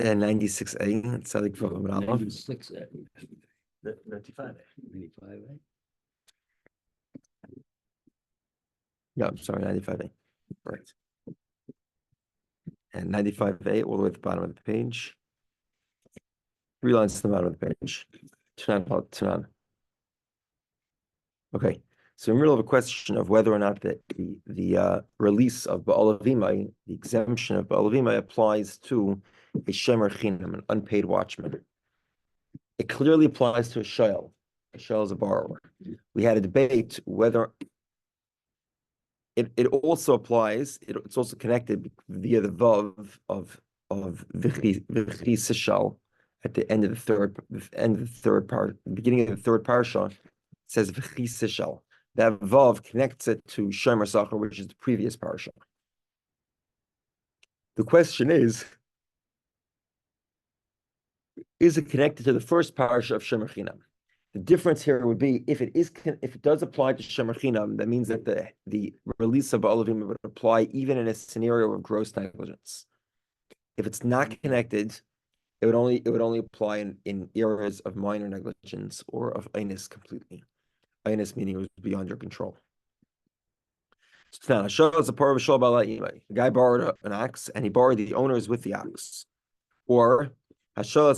And 96A, that's how they put it. 96A. 95. 95A. Yeah, I'm sorry, 95A. Right. And 95A all the way at the bottom of the page. 3 lines to the bottom of the page. Tanan. Okay, so in the middle of a question of whether or not the release of Ba'al Avimai, the exemption of Ba'al Avimai applies to a shemer chinam, an unpaid watchman. It clearly applies to a shayl. A shayl is a borrower. We had a debate whether it also applies. It's also connected via the vav of v'chi sishal at the end of the third part, the beginning of the third parsha. It says v'chi sishal. That vav connects it to shemer sachar, which is the previous parsha. The question is it connected to the first parsha of shemer chinam? The difference here would be if it does apply to shemer chinam, that means that the release of Ba'al Avimai would apply even in a scenario of gross negligence. If it's not connected, it would only apply in areas of minor negligence or of einus completely. Einus meaning it was beyond your control. So now, the guy borrowed an ox and he borrowed the owners with the ox. Or instead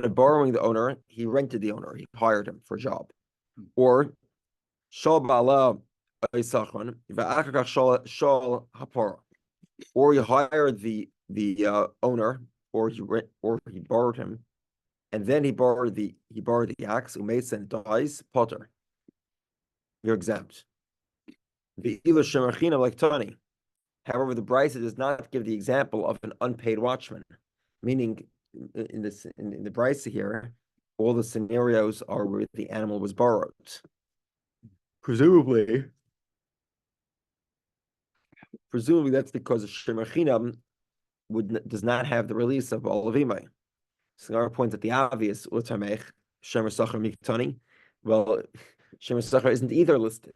of borrowing the owner, he rented the owner. He hired him for a job. Or or you hired the owner, or he borrowed him, and then he borrowed the ox. Umeis and dies. Potter, you're exempt. The ilu shemerchina like Tani. However, the Brisa does not give the example of an unpaid watchman, meaning in the Brisa here, all the scenarios are where the animal was borrowed. Presumably that's because shemer chinam does not have the release of Ba'al Avimai. So our point at the obvious, utamech shemer sachar miktani. Well, shemer sachar isn't either listed.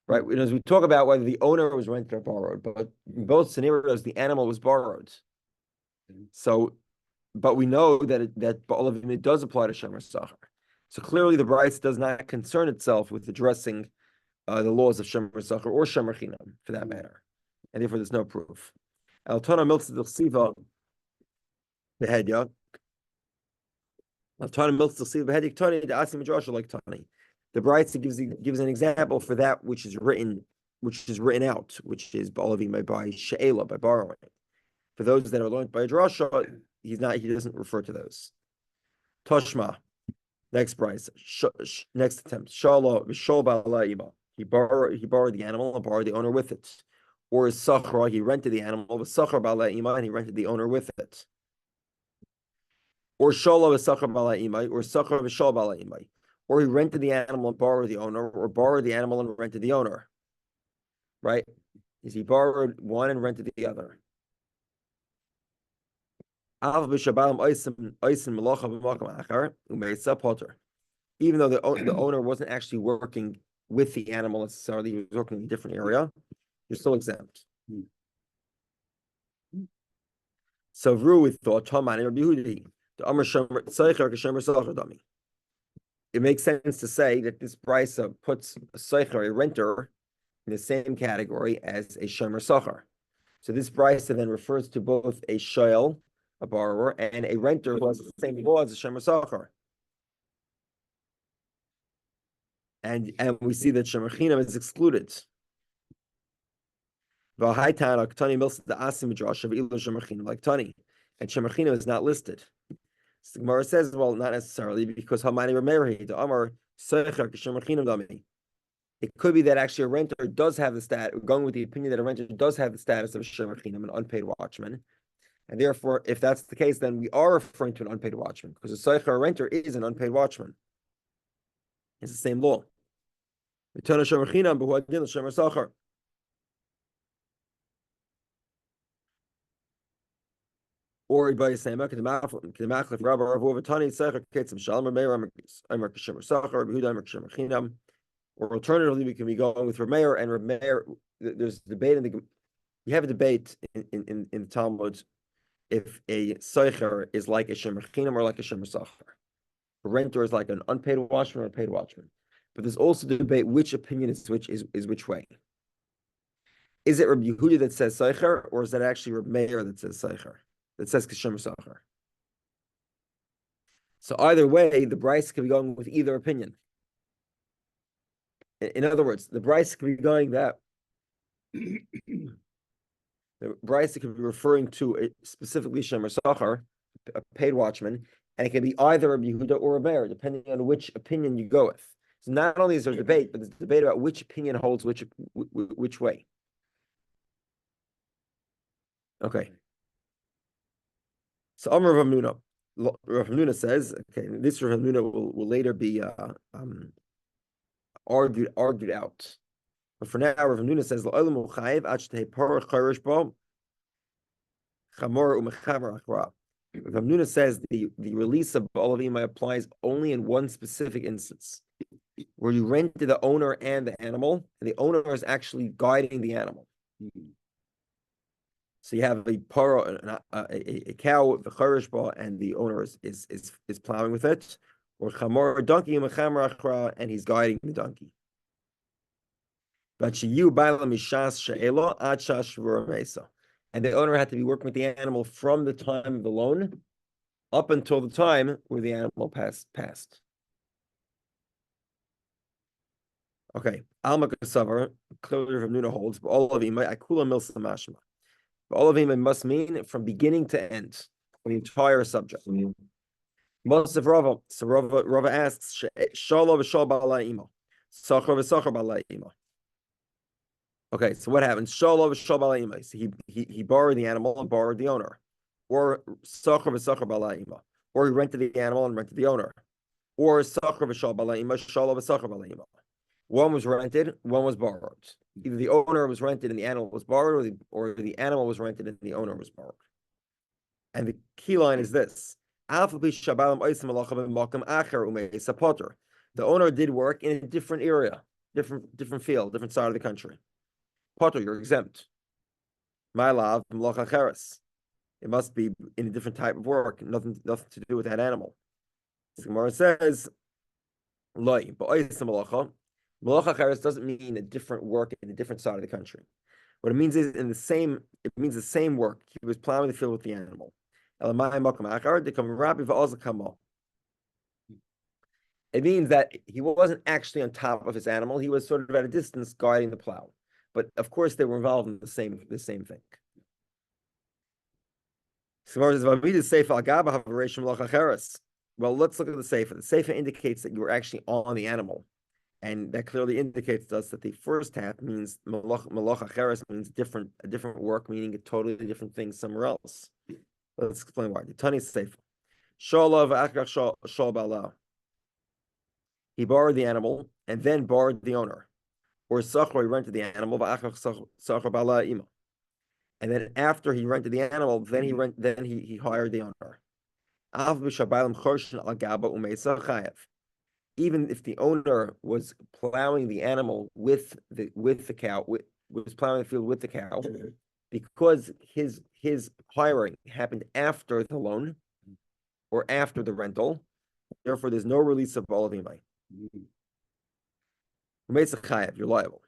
Right, as we talk about whether the owner was rented or borrowed, but in both scenarios the animal was borrowed. So, but we know that Ba'al Avimai does apply to shemer sachar. So clearly the Brisa does not concern itself with addressing the laws of shemer sachar or shemer chinam for that matter, and therefore there's no proof. Altona miltz d'chsiva behedya. Altona miltz d'chsiva behedya tani de'asi midrasha like tani. The Brisa gives an example for that which is written out, which is Ba'al Avimai by she'ela, by borrowing. For those that are learned by a drasha, he doesn't refer to those. Toshma, next Brisa, next attempt. Shala v'shol ba'ala'ima. He borrowed the animal and borrowed the owner with it. Or sachra, he rented the animal with sachar ba'ala'ima and he rented the owner with it. Or shala v'sachar ba'ala'ima, or sachar v'shol ba'ala'ima. Or he rented the animal and borrowed the owner, or borrowed the animal and rented the owner. Right? Is he borrowed one and rented the other? Even though the owner wasn't actually working with the animal necessarily, he was working in a different area, you're still exempt. So Ru thought, it makes sense to say that this Brisa puts a seicher, a renter, in the same category as a shemer sachar. So this Brisa then refers to both a shayl, a borrower, and a renter who has the same law as a shemer sachar. And we see that shemer chinam is excluded. Like Tani, and shemer chinam is not listed. So the Gemara says, well, not necessarily, because Hamani Rameri, the Amar Seicher shemer chinam dami. It could be that actually a renter does have the status. We're going with the opinion that a renter does have the status of a shemer chinam, an unpaid watchman. And therefore, if that's the case, then we are referring to an unpaid watchman, because a seicher, a renter, is an unpaid watchman. It's the same law. Or by saying, or alternatively, we can be going with Rameir, and Rameir, there's debate in the You have a debate in the Talmud if a soicher is like a shemer chinam or like a shemer sacher. A renter is like an unpaid watchman or a paid watchman. But there's also the debate which opinion is which way. Is it Rabbi Yehudah that says soicher, or is that actually Rabbi Meir that says soicher, that says shemer sacher? So either way, the Bryce can be going with either opinion. In other words, the Bryce can be going that the Bryce could be referring to specifically shemer sacher, a paid watchman, and it can be either a Yehuda or a Meir, depending on which opinion you go with. So not only is there a debate, but there's a debate about which opinion holds which way. Okay. So Amar Rav Hamnuna. Rav Hamnuna says, okay, this Rav Hamnuna will later be argued out. But for now, Rav Hamnuna says, Rav Hamnuna says the release of Ba'alavima applies only in one specific instance, where you rented the owner and the animal, and the owner is actually guiding the animal. So you have a paro, a cow, the charishba, and the owner is plowing with it, or chamor, a donkey, and he's guiding the donkey. But and the owner had to be working with the animal from the time of the loan up until the time where the animal passed. Okay. Alma Kasavar, clearly Rav Hamnuna holds, but all of him, Akula Milsa Mashma. All of him must mean from beginning to end, the entire subject. Most of Rava, so Rava asks, Shalom v'shal ba'ala'ima, Sachar v'sachar ba'ala'ima. Okay, so what happens? Shalom v'shal ba'ala'ima. So he borrowed the animal and borrowed the owner, or Sachar v'sachar ba'ala'ima, or he rented the animal and rented the owner, or Sachar v'shal ba'ala'ima, Shalom v'sachar ba'ala'ima. One was rented, one was borrowed. Either the owner was rented and the animal was borrowed, or the animal was rented and the owner was borrowed. And the key line is this: the owner did work in a different area, different field, different side of the country. Potter, you're exempt. My love, it must be in a different type of work, nothing to do with that animal. The Gemara says, Malacha cheres doesn't mean a different work in a different side of the country. What it means is it means the same work. He was plowing the field with the animal. It means that he wasn't actually on top of his animal. He was sort of at a distance guiding the plow. But of course they were involved in the same thing. Well, let's look at the Seifa. The Seifa indicates that you were actually on the animal. And that clearly indicates to us that the first half means malacha cheres means a different work, meaning a totally different thing somewhere else. Let's explain why. The Tani Seif. He borrowed the animal and then borrowed the owner, or sachar, he rented the animal. And then after he rented the animal, then he hired the owner. Even if the owner was plowing the animal with the cow, was plowing the field with the cow, because his hiring happened after the loan or after the rental, therefore there's no release of all of Yomai. You're liable.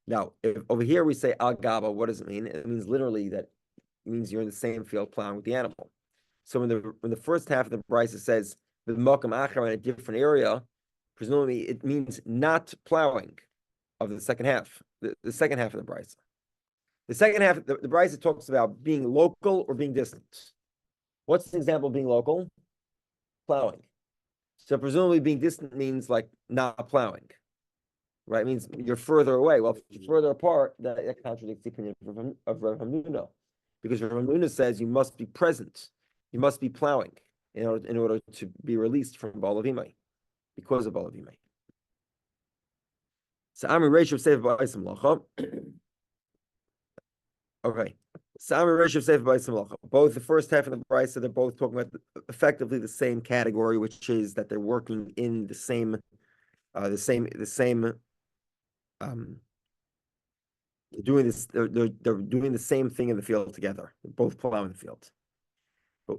Now, if over here we say al gaba, what does it mean? It means literally that it means you're in the same field plowing with the animal. So when the first half of the brisa says the makam achar in a different area, presumably it means not plowing of the second half, the second half of the brisa. The second half, the brisa talks about being local or being distant. What's the example of being local? Plowing. So presumably being distant means like not plowing, right? It means you're further away. Well, if you're further apart, that contradicts the opinion of Rav Hamnuna, because Rav Hamnuna says you must be present, you must be plowing in order to be released from Baal of Yomai, because of Baal of Yomai. So Amri Reish of Seif Ba'isam Lacha. Okay. So Amri Reish of Seif Ba'isam Lacha. Both the first half and the brisa, they're both talking about effectively the same category, which is that they're working in the same They're doing this. They're doing the same thing in the field together. They're both plowing the field.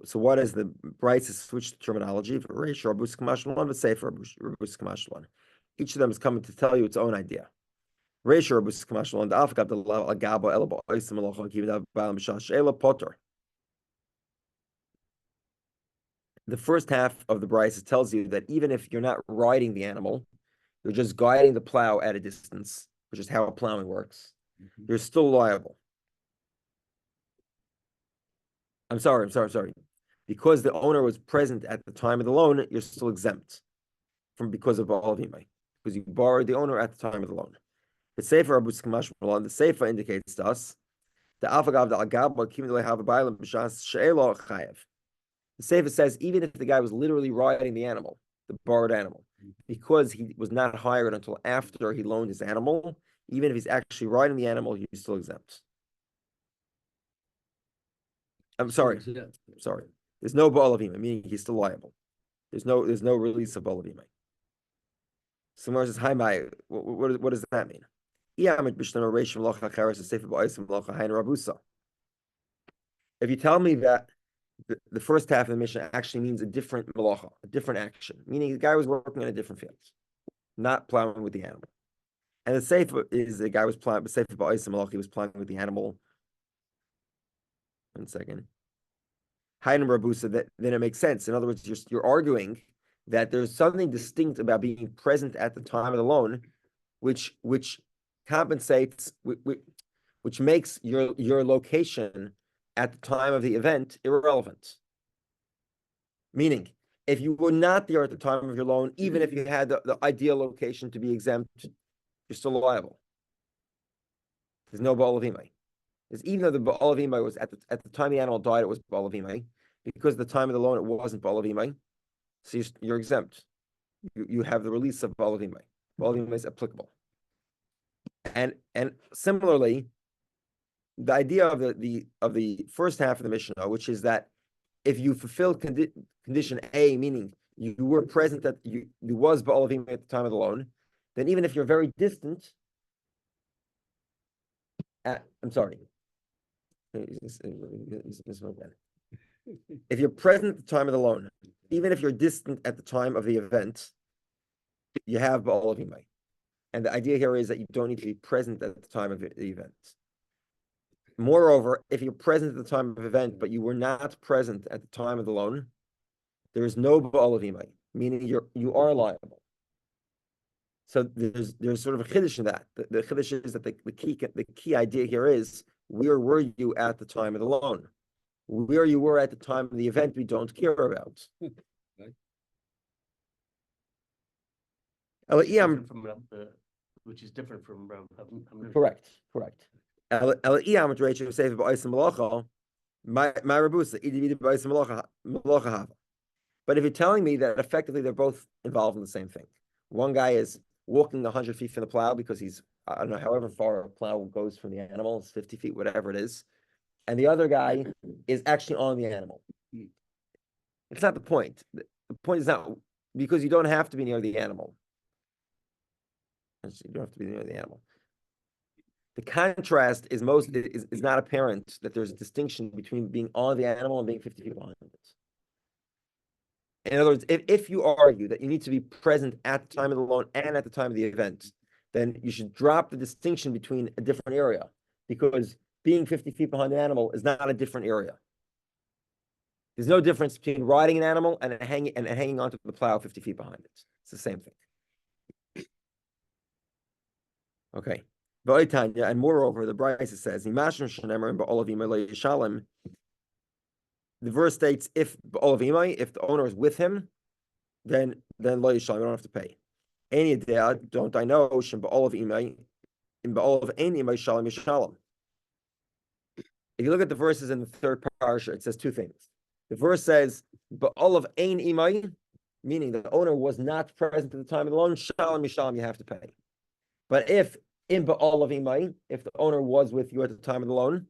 So what is the Bryce has switched the terminology for Reish Rabus Kamashal one, but say for Rabus Kamashal one. Each of them is coming to tell you its own idea. Reish Rabus Kamashal one, the Afgab the Agabo Elabo Oisim Alocha Kividav Balam Shash Ela Potter. The first half of the Bryce tells you that even if you're not riding the animal, you're just guiding the plow at a distance, which is how plowing works. You're still liable. I'm sorry. Because the owner was present at the time of the loan, you're still exempt because of all of Yomei, because you borrowed the owner at the time of the loan. The Sefer Abus Kamash Malon, the Sefer indicates to us the Afagav the Agab have a Bailam B'Shas She'elo Chayev. The Sefer says even if the guy was literally riding the animal, the borrowed animal, because he was not hired until after he loaned his animal, even if he's actually riding the animal, he's still exempt. I'm sorry. There's no Baal of Yomei, meaning he's still liable. There's no release of Baal of Yomei. Someone says, "Hi, Mai. What does that mean?" If you tell me that the first half of the mission actually means a different malacha, a different action, meaning the guy was working in a different field, not plowing with the animal, and the sefer is the guy was plowing, but sefer ba'osim malacha, he was plowing with the animal. 1 second. Hainu Rabusa, then it makes sense. In other words, you're arguing that there's something distinct about being present at the time of the loan, which compensates, which makes your location at the time of the event irrelevant. Meaning, if you were not there at the time of your loan, even if you had the ideal location to be exempt, you're still liable. There's no Baal of Yomei. Because even though the Baal of Yomei was at the time the animal died, it was Baal of Yomei. Because at the time of the loan, it wasn't Baal of Yomei. So you're exempt. You have the release of Baal of Yomei. Baal of Yomei is applicable. And similarly, the idea of the first half of the Mishnah, which is that if you fulfill condition A, meaning you were present, that you was Baal of Yomei at the time of the loan, then even if you're very distant, I'm sorry. If you're present at the time of the loan, even if you're distant at the time of the event, you have Baal of Yomei. And the idea here is that you don't need to be present at the time of the event. Moreover, if you're present at the time of the event, but you were not present at the time of the loan, there is no Baal of Yomei, meaning you are liable. So there's sort of a chiddush in that. The chiddush is that the key idea here is, where were you at the time of the loan? Where you were at the time of the event, we don't care about. Which is different from Correct. But if you're telling me that effectively they're both involved in the same thing, one guy is walking 100 feet from the plow because he's, I don't know, however far a plow goes from the animal, it's 50 feet, whatever it is, and the other guy is actually on the animal. It's not the point. The point is not, because you don't have to be near the animal. You don't have to be near the animal. The contrast is not apparent, that there's a distinction between being on the animal and being 50 feet behind it. In other words, if you argue that you need to be present at the time of the loan and at the time of the event, then you should drop the distinction between a different area, because being 50 feet behind an animal is not a different area. There's no difference between riding an animal and hanging onto the plow 50 feet behind it. It's the same thing. Okay. And moreover, the Brisa says, the verse states, if the owner is with him, then lo yishalem, you don't have to pay. Any idea, don't I know, if you look at the verses in the third parsha, it says two things. The verse says, ba'olav ein imay, meaning the owner was not present at the time of the loan, shalom yishalem, you have to pay. But if in ba'olav imay, if the owner was with you at the time of the loan,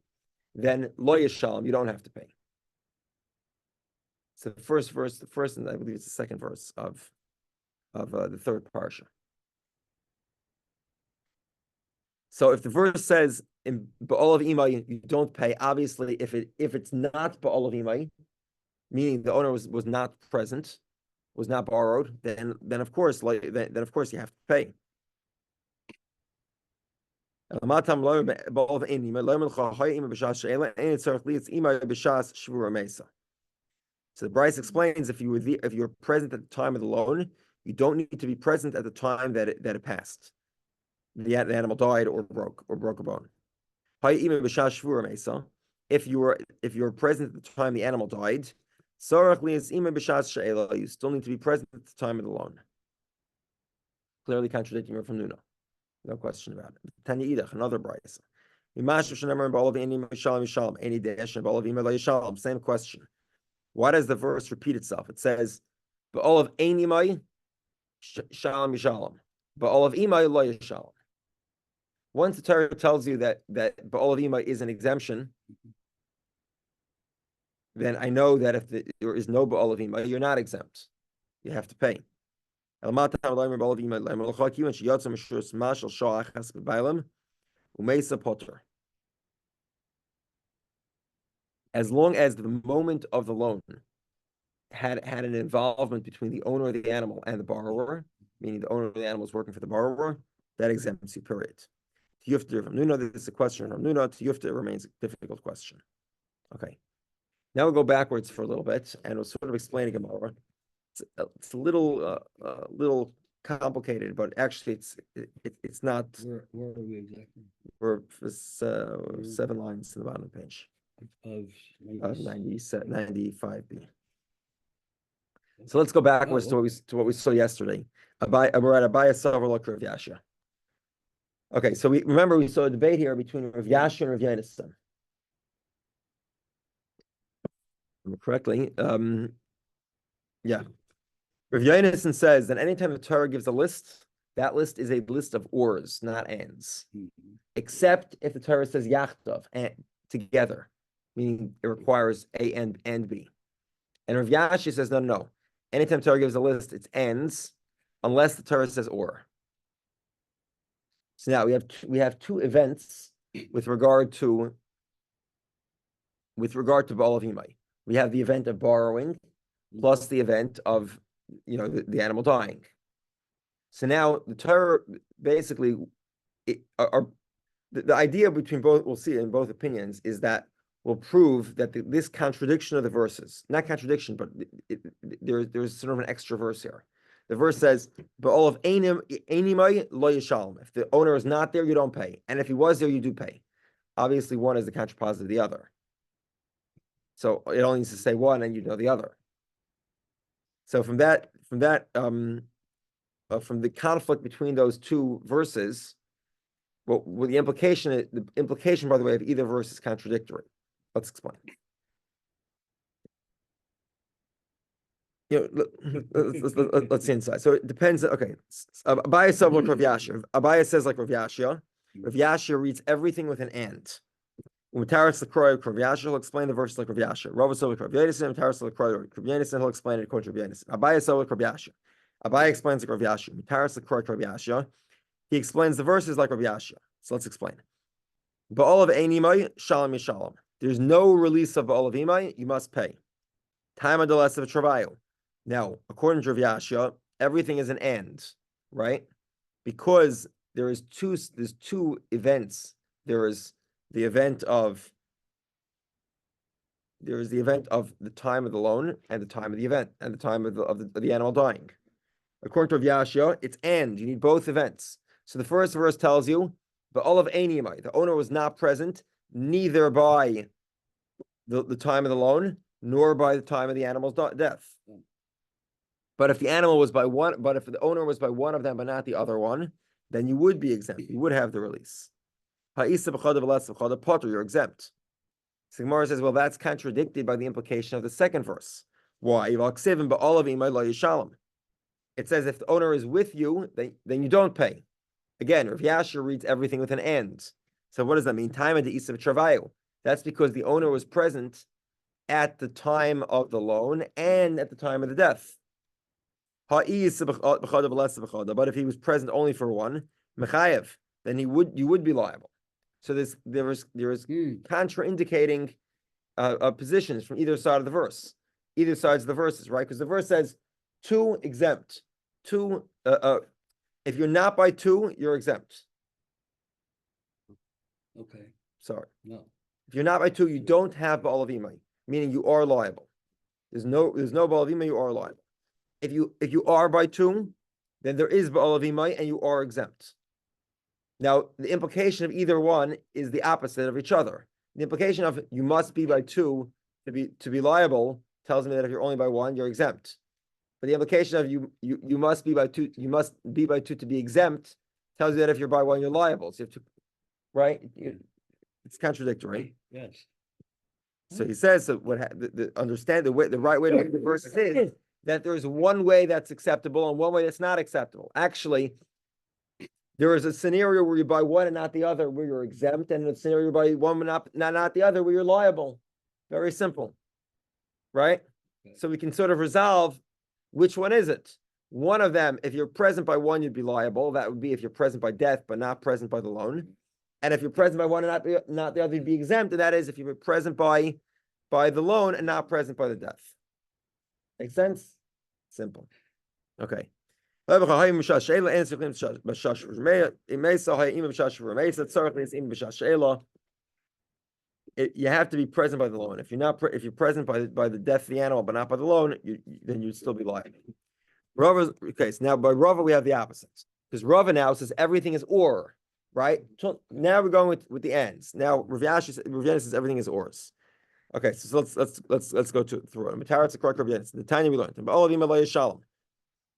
then lo yishalem, you don't have to pay. So the first and I believe it's the second verse of the third parsha. So if the verse says in ba'ol of imay, you don't pay. Obviously, if it's not ba'ol of imay, meaning the owner was not present, was not borrowed, then of course you have to pay. So the Bryce explains if you were present at the time of the loan, you don't need to be present at the time that it passed. The animal died or broke a bone. If you were present at the time the animal died, you still need to be present at the time of the loan. Clearly contradicting Rav Nuna. No question about it. Tanya Idach, another Bryce. Same question. Why does the verse repeat itself? It says, "Ba'ol of einimai shalom yishalom, ba'ol of imai lo yishalom." Once the Torah tells you that ba'ol of imai is an exemption, then I know that if there is no ba'ol of imai, you're not exempt. You have to pay. As long as the moment of the loan had an involvement between the owner of the animal and the borrower, meaning the owner of the animal is working for the borrower, that exempts you, period. Tiyufta from Nuna, this is a question from Nuna. Tiyufta remains a difficult question. Okay. Now we'll go backwards for a little bit, and we'll sort of explain a Gemara. It's a little complicated, but actually it's not. Where are we exactly? We're 7 lines to the bottom of the page. Of 95b. So let's go backwards to what we saw yesterday. We're at Abaya Savar Rav Yashia. Okay, so we saw a debate here between Rav Yashia and Rav Yonasan. Correctly, yeah. Rav Yonasan says that anytime the Torah gives a list, that list is a list of ors, not ands, except if the Torah says yachtav, and together, meaning it requires A and B. And Rav Yashia says no. Anytime Torah gives a list, it's ands, unless the Torah says or. So now we have two events with regard to Ba'al of Imai. We have the event of borrowing plus the event of the animal dying. So now the Torah basically the idea between both, we'll see in both opinions, is that will prove that this contradiction of the verses, not contradiction, but there's sort of an extra verse here. The verse says, "Ba'ol of einimai lo yishalom." If the owner is not there, you don't pay, and if he was there, you do pay. Obviously, one is the contrapositive of the other. So it only needs to say one, and you know the other. So from the conflict between those two verses, the implication, by the way, of either verse is contradictory. Let's explain. Let's see inside. So it depends. Okay, Abaya says like Rav Yashia. Abaya says like Rav Yashia. Rav Yashia reads everything with an and. Mutaris l'kroi Rav Yashia will explain the verse like Rav Yashia. Rava says like Rav Yonasan. Mutaris l'kroi Rav Yonasan he'll explain it according to Rav Yonasan. Abaya says like Rav Yashia. Abaya explains like Rav Yashia. Mutaris l'kroi Rav Yashia. He explains the verses like Rav Yashia. So let's explain. Ba'ol of einimai shalom yishalom. There's no release of ba'ol of imai. You must pay. Time of the less of a travail. Now, according to Rav Yashia, everything is an and, right? Because there's two events. There is the event of the time of the loan and the time of the event and the time of the animal dying. According to Rav Yashia, it's and. You need both events. So the first verse tells you, ba'ol of einimai, the owner was not present, neither by the time of the loan, nor by the time of the animal's death. But if the animal was by one, but if the owner was by one of them, but not the other one, then you would be exempt. You would have the release. You're exempt. So Gemara says, well, that's contradicted by the implication of the second verse. Why? It says if the owner is with you, then you don't pay. Again, Rav Yashia reads everything with an and. So what does that mean? Time of the Isav Travail. That's because the owner was present at the time of the loan and at the time of the death. But if he was present only for one, mechayev, then you would be liable. So there is contraindicating positions from either side of the verse, either sides of the verses, right? Because the verse says two exempt, two. If you're not by two, you're exempt. Okay, Sorry. no. If you're not by two, you don't have ba'al avimai, meaning you are liable. There's no ba'al avimai, you are liable. If you are by two, then there is ba'al avimai and you are exempt. Now, the implication of either one is the opposite of each other. The implication of you must be by two to be liable tells me that if you're only by one, you're exempt. But the implication of you must be by two, you must be by two to be exempt tells you that if you're by one, you're liable. So you have to, right? It's contradictory. Yes. So he says that the right way to read the verse is that there's one way that's acceptable and one way that's not acceptable. Actually, there is a scenario where you buy one and not the other, where you're exempt, and a scenario where you buy one and not the other, where you're liable. Very simple, right? Okay. So we can sort of resolve which one is it. One of them, if you're present by one, you'd be liable. That would be if you're present by death, but not present by the loan. And if you're present by one and not the other, you'd be exempt. And that is if you're present by the loan and not present by the death. Make sense? Simple. Okay. You have to be present by the loan. If you're present by the death of the animal, but not by the loan, then you'd still be liable. Okay, so now by Rava we have the opposite, because Rava now says everything is or, right? So now we're going with the ends. Now Rav Yehudah says everything is ors. Okay, so let's go through it. The tanya we learned.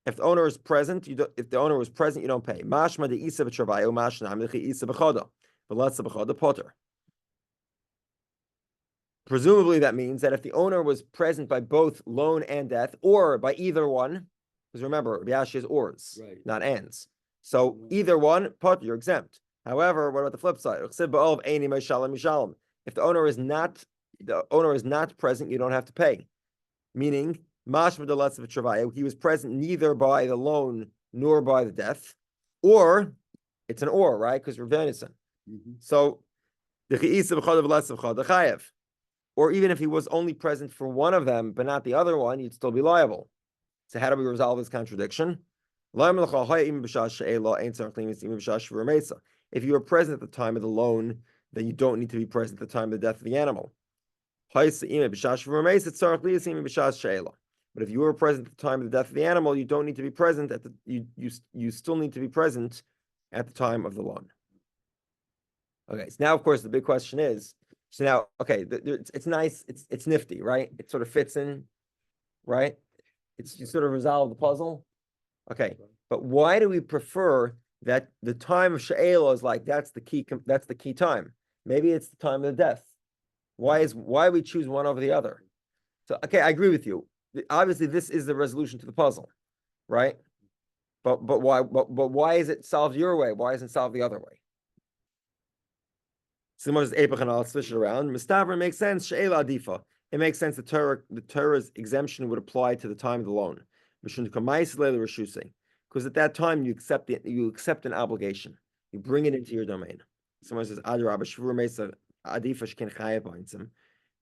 If the owner is present, if the owner was present, you don't pay. Mashma de isa b'travayo, mashna amlichi isa b'choda, v'letza b'choda potter. Presumably, that means that if the owner was present by both loan and death, or by either one, because remember, Biashi is ors, Right. not ends. So either one, potter, you're exempt. However, what about the flip side? If the owner is not present, you don't have to pay. Meaning, he was present neither by the loan nor by the death, or it's an or, right? Because we're venison. So or even if he was only present for one of them but not the other one, you'd still be liable. So how do we resolve this contradiction? If you were present at the time of the loan, then you don't need to be present at the time of the death of the animal. But if you were present at the time of the death of the animal, you don't need to be present you still need to be present at the time of the loan. Okay, so now of course the big question is, so now, okay, it's nice, it's nifty, right? It sort of fits in, right? You sort of resolve the puzzle. Okay, but why do we prefer that the time of she'ela is like that's the key time? Maybe it's the time of the death. Why we choose one over the other? So okay, I agree with you. Obviously, this is the resolution to the puzzle, right? But why is it solved your way? Why isn't it solved the other way? Similar as Epach and I'll switch it around. Mistavra makes sense. She'ela adifa. It makes sense. The Torah's exemption would apply to the time of the loan. Because at that time you accept an obligation. You bring it into your domain. Someone says,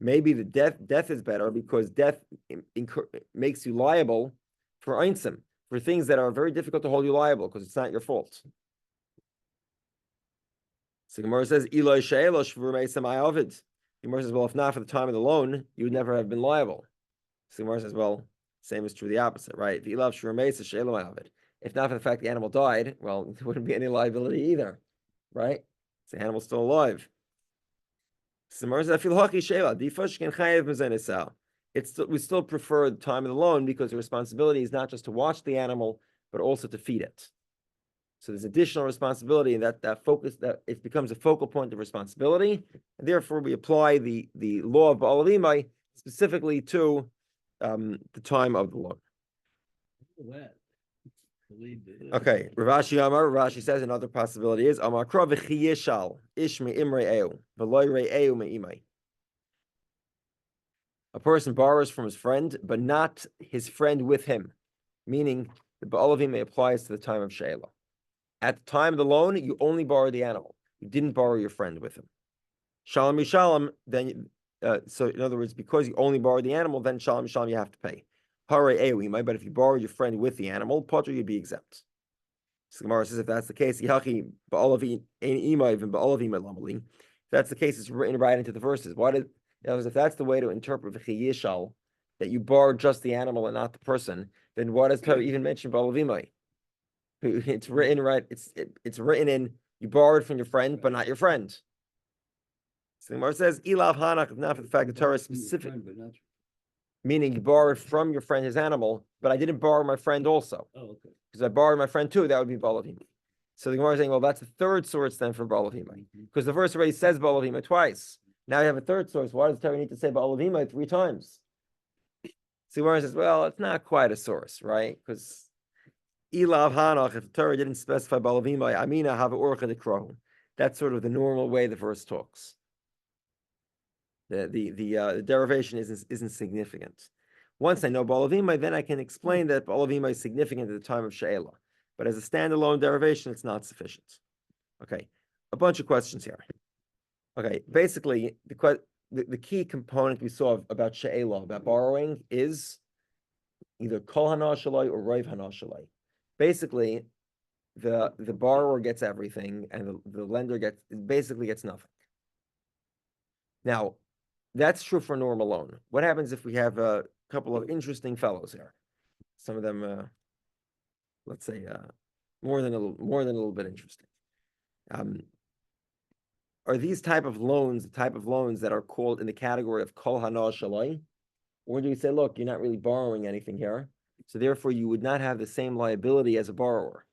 maybe the death is better because death makes you liable for einsim, for things that are very difficult to hold you liable because it's not your fault. So Gemara says, Eloi she'elo shvur meisam ayovid. Gemara says, well, if not for the time of the loan, you would never have been liable. So Gemara says, well, same is true the opposite, right? If Elav shvur meisam she'elo ayovid. If not for the fact the animal died, well, there wouldn't be any liability either, right? So the animal's still alive. So Gemara says, we still prefer the time of the loan because the responsibility is not just to watch the animal, but also to feed it. So there's additional responsibility, and that focus, that it becomes a focal point of responsibility, and therefore we apply the law of ba'al avimai specifically to the time of the loan. Okay, Rashi says another possibility is Amakra v'chiyishal ishmi imre'eu v'loy re'eu me'imai. A person borrows from his friend, but not his friend with him, meaning the ba'al avimai applies to the time of she'ela. At the time of the loan, you only borrow the animal. You didn't borrow your friend with him. Shalom Yishalom, then, so in other words, because you only borrowed the animal, then Shalom Yishalom you have to pay. Hare Ewi, but if you borrowed your friend with the animal, Potter, you'd be exempt. So Gemara says if that's the case, if that's the case, it's written right into the verses. If that's the way to interpret V'chiyishal, that you borrowed just the animal and not the person, then why does Torah even mention Balavimai? It's written right. It's written in. You borrowed from your friend, but not your friend. So the Gemara says, "Ilav hanach," not for the fact that Torah is specific, meaning you borrowed from your friend his animal, but I didn't borrow my friend also. Oh, okay. Because I borrowed my friend too. That would be Balavimai. So the Gemara is saying, well, that's the third source then for Balavimai, because the verse already says Balavimai twice. Now you have a third source. Why does Torah need to say Balavimai 3 times? So the Gemara says, well, it's not quite a source, right? Because Ilav Hanach, if the Torah didn't specify Balavimai, Amina have Orcha de Krohu. That's sort of the normal way the verse talks. The derivation isn't significant. Once I know Balavimai, then I can explain that Balavimai is significant at the time of She'ela. But as a standalone derivation, it's not sufficient. Okay, a bunch of questions here. Okay, basically, the key component we saw about She'ela, about borrowing, is either Kol Hana Shalai or Roiv Hana Shalai. Basically, the borrower gets everything, and the lender gets nothing. Now, that's true for a normal loan. What happens if we have a couple of interesting fellows here? Some of them, let's say, more than a little bit interesting. Are these type of loans that are called in the category of Kol Hana Shalai? Or do we say, look, you're not really borrowing anything here, so therefore you would not have the same liability as a borrower?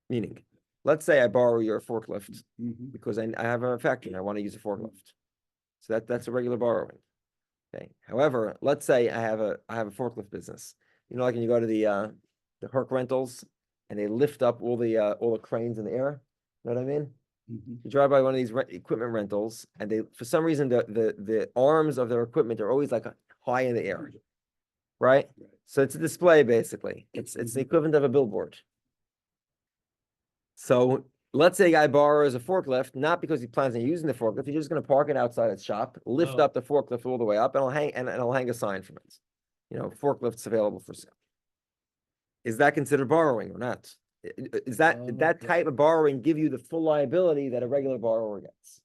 Meaning, let's say I borrow your forklift because I have a factory and I want to use a forklift. So that's a regular borrowing. Okay. However, let's say I have a forklift business. You know, like when you go to the Herc rentals and they lift up all the cranes in the air. You know what I mean? You drive by one of these equipment rentals, and they, for some reason, the arms of their equipment are always like high in the air, right? So it's a display basically. It's the equivalent of a billboard. So let's say a guy borrows a forklift, not because he plans on using the forklift. He's just going to park it outside his shop, lift up the forklift all the way up, and I'll hang a sign from it. You know, forklifts available for sale. Is that considered borrowing or not? Is that type of borrowing give you the full liability that a regular borrower gets?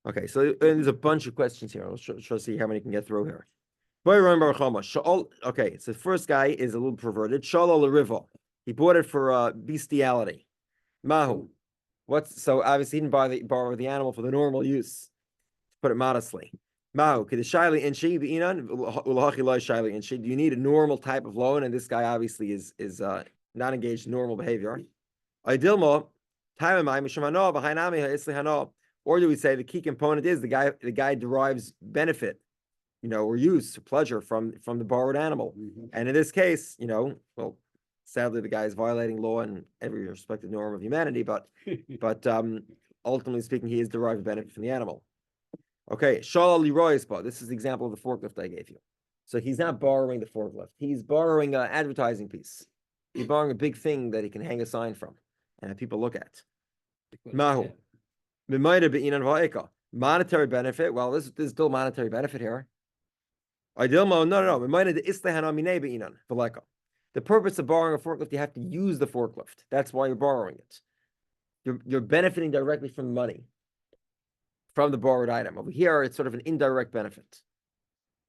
Okay, so there's a bunch of questions here. Let's try to see how many can get through here. Okay, so the first guy is a little perverted. Shalol Riva. He bought it for bestiality. Mahu. So obviously he didn't borrow the animal for the normal use, to put it modestly. Mahu. Do you need a normal type of loan? And this guy obviously is not engaged in normal behavior. Or do we say the key component is the guy derives benefit, or use or pleasure from the borrowed animal. And in this case, well, sadly the guy is violating law and every respected norm of humanity, but ultimately speaking, he is deriving benefit from the animal. Okay, Shalal Liroispa. This is the example of the forklift I gave you. So he's not borrowing the forklift. He's borrowing an advertising piece. He's borrowing a big thing that he can hang a sign from and have people look at. Mahu. Monetary benefit. Well, there's still monetary benefit here. No. The purpose of borrowing a forklift, you have to use the forklift. That's why you're borrowing it. You're benefiting directly from the money, from the borrowed item. Over here, it's sort of an indirect benefit.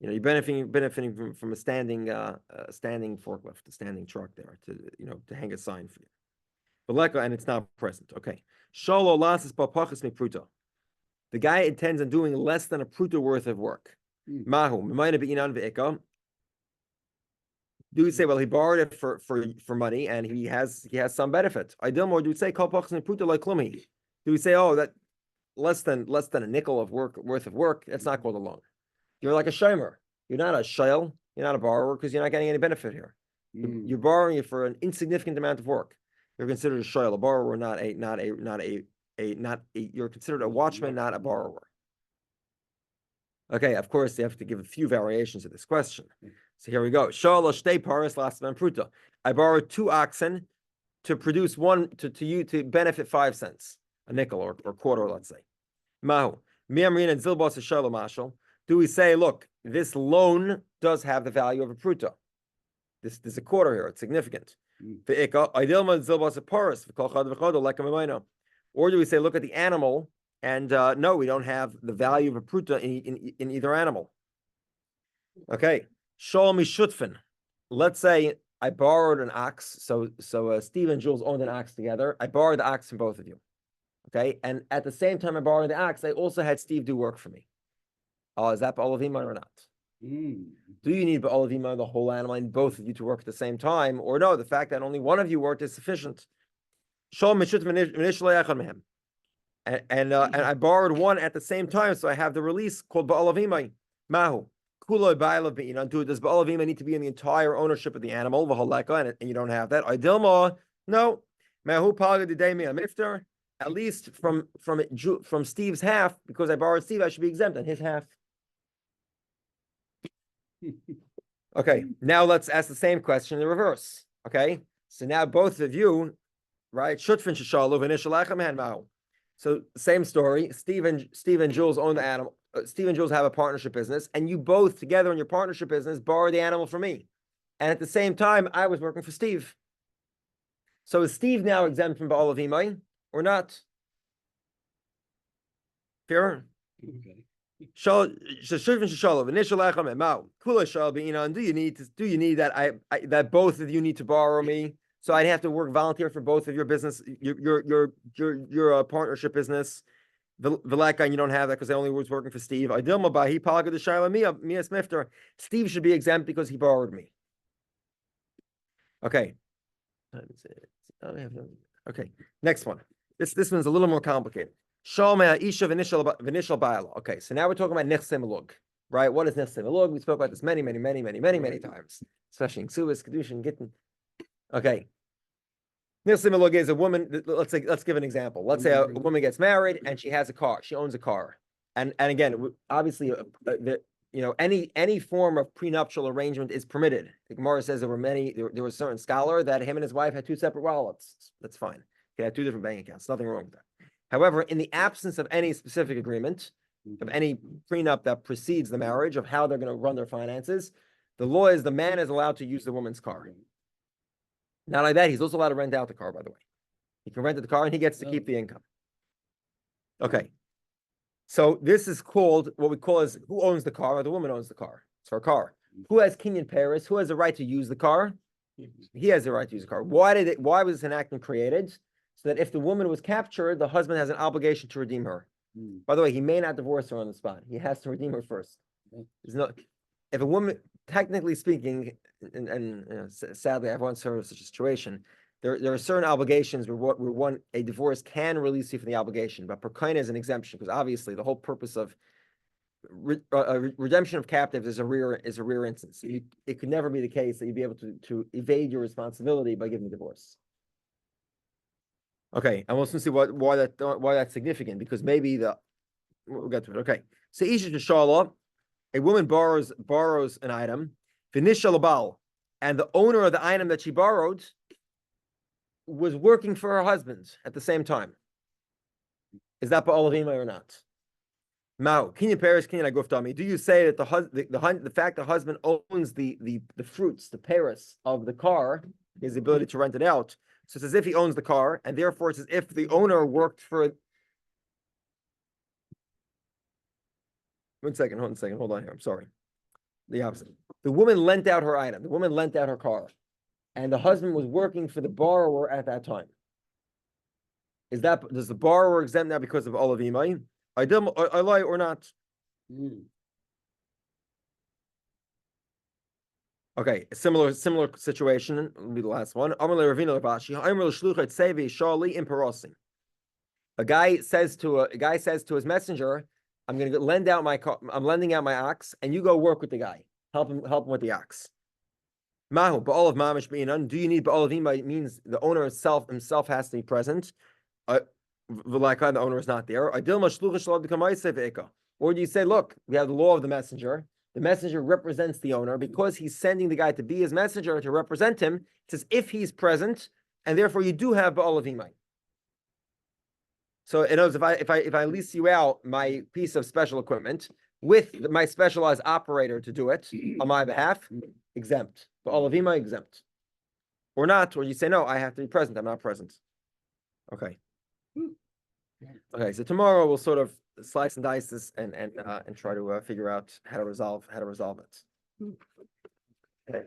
You're benefiting from a standing forklift, a standing truck there to hang a sign for you. And it's not present. Okay. The guy intends on doing less than a pruta worth of work. Mahu. Do we say, well, he borrowed it for money and he has some benefit? Do we say, do we say, oh, that less than a nickel worth of work? That's not called a loan. You're like a shomer. You're not a shayl. You're not a borrower because you're not getting any benefit here. You're borrowing it for an insignificant amount of work. You're considered a shayl, a borrower, you're considered a watchman, not a borrower. Okay, of course, you have to give a few variations of this question. So here we go. I borrowed 2 oxen to produce one to you to benefit 5 cents, a nickel or quarter, let's say. Mahu. Do we say, look, this loan does have the value of a pruta? This is a quarter here, it's significant. Or do we say, look at the animal, and no, we don't have the value of a pruta in either animal. Okay, Shol Mishutfin. Let's say I borrowed an ox. So Steve and Jules owned an ox together. I borrowed the ox from both of you. Okay, and at the same time I borrowed the ox, I also had Steve do work for me. Is that ba'olavima or not? Do you need ba'olavima, the whole animal, and both of you to work at the same time, or no? The fact that only one of you worked is sufficient. And I borrowed one at the same time, so I have the release called ba'olavima. Mahu. Does ba'olavima need to be in the entire ownership of the animal, and you don't have that? Idilma, no. Mahu palga de mifter. At least from Steve's half, because I borrowed Steve, I should be exempt on his half. Okay, now let's ask the same question in the reverse. Okay, so now both of you, right? Shutfin shashalu v'nishalachem hanmau. So same story. Steve and Jules own the animal. Steve and Jules have a partnership business, and you both together in your partnership business borrow the animal from me, and at the same time I was working for Steve. So is Steve now exempt from ba'olavimai or not? Fair. Okay. Do you need that that both of you need to borrow me? So I'd have to work volunteer for both of your business, your partnership business. The black guy, you don't have that because I only was working for Steve. Steve should be exempt because he borrowed me. Okay. Okay. Next one. This one's a little more complicated. Okay, so now we're talking about nichse melug, right? What is nichse melug? We spoke about this many times, especially in Ksubis, Kedushin, Gittin. Okay, nichse melug is a woman. Let's give an example. Let's say a woman gets married and she has a car. She owns a car, and again, obviously, any form of prenuptial arrangement is permitted. The Gemara says there was a certain scholar that him and his wife had 2 separate wallets. That's fine. They had 2 different bank accounts. Nothing wrong with that. However, in the absence of any specific agreement, of any prenup that precedes the marriage, of how they're going to run their finances, the law is the man is allowed to use the woman's car. Not like that, he's also allowed to rent out the car, by the way. He can rent the car and he gets to keep the income. Okay. So this is called, what we call is, who owns the car? Or the woman owns the car. It's her car. Who has kinyan paris? Who has the right to use the car? He has the right to use the car. Why was this enactment created? So that if the woman was captured, the husband has an obligation to redeem her. By the way, he may not divorce her on the spot. He has to redeem her first. If a woman, technically speaking, and sadly, I've once heard of such a situation, there are certain obligations where a divorce can release you from the obligation, but perkaina is an exemption, because obviously the whole purpose of redemption of captives is a rare instance. It could never be the case that you'd be able to evade your responsibility by giving a divorce. Okay, and we'll soon see why that's significant, because maybe we'll get to it. Okay, so Isha Shala, a woman borrows an item, Vinishal Bal, and the owner of the item that she borrowed was working for her husband at the same time. Is that ba'olavima or not? Mao, kinyan paris, kinyan aguftami. Do you say that the fact the husband owns the fruits, the paris of the car, his ability to rent it out? So it's as if he owns the car, and therefore it's as if the owner worked for. One second, hold on here. I'm sorry. The opposite. The woman lent out her item. The woman lent out her car, and the husband was working for the borrower at that time. Does the borrower exempt now because of olavimai? I lie or not? Okay, a similar situation will be the last one. A guy says to his messenger, I'm going to lend out my car, I'm lending out my ox, and you go work with the guy. Help him with the ox. Mahu, ba'olav mamish be'inan. Do you need ba'olavima? It means the owner himself has to be present. The owner is not there. Or do you say, look, we have the law of the messenger. The messenger represents the owner because he's sending the guy to be his messenger to represent him. It says if he's present, and therefore you do have ba'olavimai. So in other words, if I lease you out my piece of special equipment with my specialized operator to do it on my behalf, exempt. Ba'olavimai exempt. Or not, or you say, no, I have to be present. I'm not present. Okay. Okay, so tomorrow we'll sort of slice and dice this and try to figure out how to resolve it. Okay.